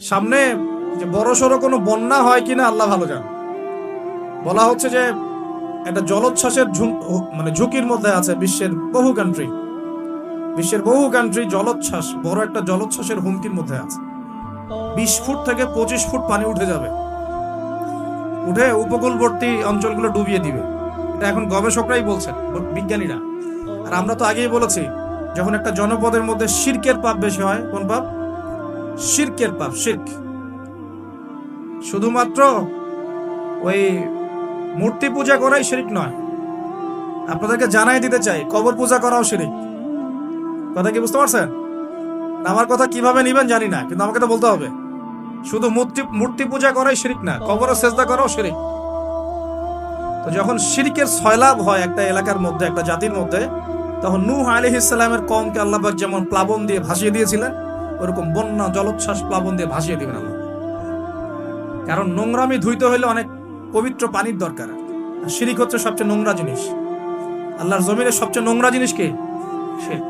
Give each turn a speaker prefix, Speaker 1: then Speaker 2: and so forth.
Speaker 1: সামনে যে বড় সড়ো কোনো বন্যা হয় কিনা আল্লাহ ভালো জান। বলা হচ্ছে যে একটা জলোচ্ছ্বাসের মানে ঝুঁকির মধ্যে আছে বিশ্বের বহু কান্ট্রি জলোচ্ছ্বাস, বড় একটা জলোচ্ছ্বাসের হুমকির মধ্যে আছে। 20 ফুট থেকে 25 ফুট পানি উঠে যাবে, উঠে উপকূলবর্তী অঞ্চলগুলো ডুবিয়ে দিবে। এটা এখন গবেষকরাই বলছেন, বিজ্ঞানীরা। আর আমরা তো আগেই বলেছি, যখন একটা জনপদের মধ্যে শিরকের পাপ বেশি হয়, কোন পাপ? শিরকের পাপ। শিরক শুধুমাত্র ওই মূর্তি পূজা করাই শিরক নয়, আপনাদেরকে জানাই দিতে চাই, কবর পূজা করাও শিরক। কথা কি বুঝতে পারছেন? আমার কথা কিভাবে নিবেন জানি না, কিন্তু আমাকে তো বলতে হবে। শুধু মূর্তি পূজা করাই শিরক না, কবরে সেজদা করাও শিরক। তো যখন শিরকের সয়লাব হয় একটা এলাকার মধ্যে, একটা জাতির মধ্যে, তখন নূহ আলাইহিস সালামের কওমকে আল্লাহ পাক যেমন প্লাবন দিয়ে ভাসিয়ে দিয়েছিলেন, ওরকম বন্যা জলোচ্ছ্বাস প্লাবন দিয়ে ভাসিয়ে দিবেন আল্লাহ। কারণ নোংরামি ধুইতে হইলে অনেক পবিত্র পানির দরকার। আর শিরক হচ্ছে সবচেয়ে নোংরা জিনিস। আল্লাহর জমিনের সবচেয়ে নোংরা জিনিস কি? শিরক।